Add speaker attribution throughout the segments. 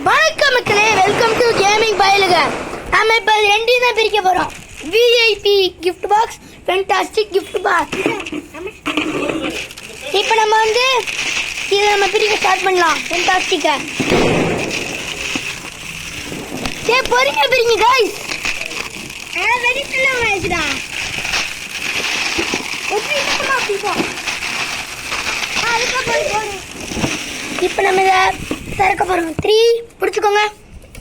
Speaker 1: வணக்கம் மக்களே, welcome to gaming பயலுக. நம்ம இப்போ ரெண்டையும் தான் பிரிக்க போகிறோம். VIP gift box, fantastic gift box. இப்போ நம்ம வந்து இதை நம்ம பிரிக்க ஸ்டார்ட் பண்ணலாம். ஃபென்டாஸ்டிக்கை சரி பொறுங்க பிரிங்க காய்ஸ். வெடிச்சுடா இப்போ நம்ம இதை திறக்க போறோம். 3 பிடிச்சுக்கோங்க.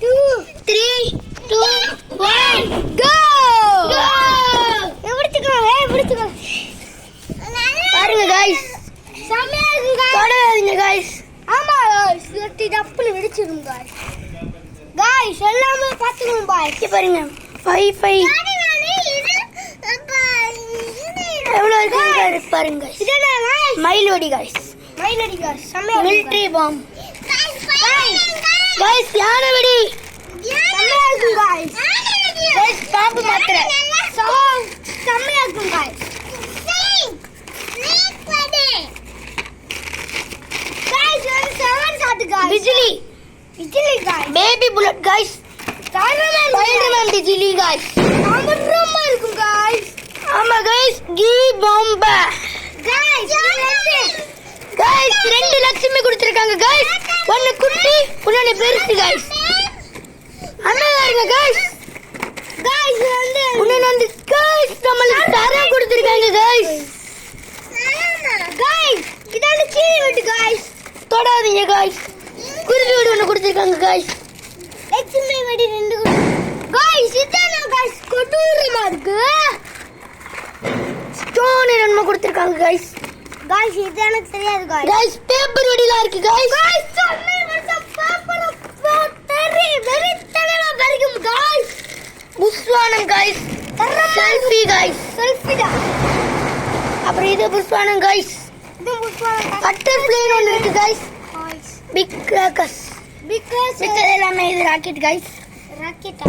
Speaker 1: 2 3 2 1 கோ. பிடிச்சுக்கோங்க. பாருங்க காய்ஸ், செமையா இருக்கு காய்ஸ். தொடாதீங்க காய்ஸ். ஆமா காய்ஸ், இது டப்புல வெடிச்சிரும் காய்ஸ். காய்ஸ் எல்லாமே பாத்துக்கணும் பாய். இங்க பாருங்க 5 எவ்வளவு இருக்கு பாருங்க. இதெல்லாம் மைலோடி காய்ஸ். மைலோடி காய்ஸ் செமையா மிலிட்டரி பாம் गाइस. யானை வெடி செமையா இருக்கு गाइस. गाइस பாம்பு மாத்திரை செமையா இருக்கு गाइस. बिजली बिजली guys. Baby bullet guys. Spiderman बिजली गाइस. ஆமரமா இருக்கு गाइस. ஆமா गाइस. கீ பாம்பா गाइस. गाइस ரெண்டு லட்சுமி கொடுத்திருக்காங்க गाइस. ஒன்னு குட்டி ஒன்னு பெருசு गाइस. அண்ணா பாருங்க गाइस. गाइस வந்து गाइस நம்மளுக்கு தரம் கொடுத்திருக்காங்க गाइस. गाइस இதால கீழே விட்டு गाइस. தொடாதீங்க गाइस. குருவி வெடி ஒன்னு கொடுத்திருக்காங்க गाइस. லட்சுமி வெடி ரெண்டு गाइस. இதான गाइस கொடூரமா இருக்கு. ஸ்டோன் என்ன கொடுத்திருக்காங்க गाइस. गाइस இது எனக்கு தெரியாது गाइस. गाइस பேப்பர் வெடிலாம் இருக்கு गाइस. गाइस சொன்ன வருஷம் பேப்பர் போட்டரி வெரி தடவை வரைக்கும் गाइस. புஷ்வானம் गाइस. Selfie guys. செல்ஃபி தான். அப்புறம் இது புஷ்வானம் गाइस. இது புஷ்வானம். பட்டர்ஃப்ளை ஒன்னு இருக்கு guys. Big crackers. Big crackers இது எல்லாமே இது ராக்கெட் गाइस. ராக்கெட்டா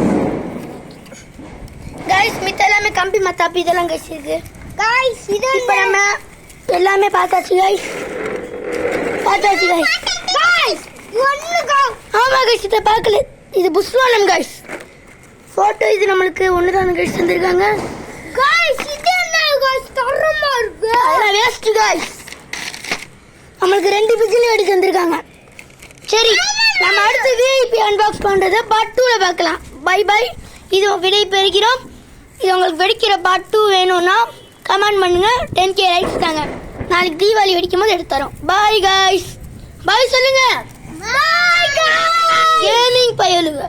Speaker 1: गाइस. மித்த எல்லாமே கம்பி மத்தாப்பு இதெல்லாம் गाइस இருக்கு गाइस. இது இப்ப நம்ம எல்லாமே பார்த்தாச்சு गाइस. பார்த்தாச்சு गाइस. गाइस ஒண்ணுங்க. ஆமா गाइस இத பார்க்கல. இது புஷ்வானம் गाइस. போட்டோ இது நமக்கு ஒண்ணுதான गाइस தந்திருக்காங்க गाइस. இது என்ன गाइस தரமா இருக்கு. அதெல்லாம் வேஸ்ட் गाइस. நமக்கு ரெண்டு பிஜிலி வெடி தந்திருக்காங்க. சரி நம்ம அடுத்து விஐபி அன்பாக்ஸ் பண்றத பார்ட் 2ல பார்க்கலாம். Bye bye. இது விடை பெறுகிறோம். இது உங்களுக்கு வெடிக்கிற பார்ட் 2 வேணும்னா கமெண்ட் பண்ணுங்க. 10k லைக்ஸ் தாங்க. நாளைக்கு தீபாவளி வெடிக்கும் போது எடுத்து தரோம். பாய் गाइस. பாய் சொல்லுங்க. பாய் गाइस. கேமிங் பயலுங்க.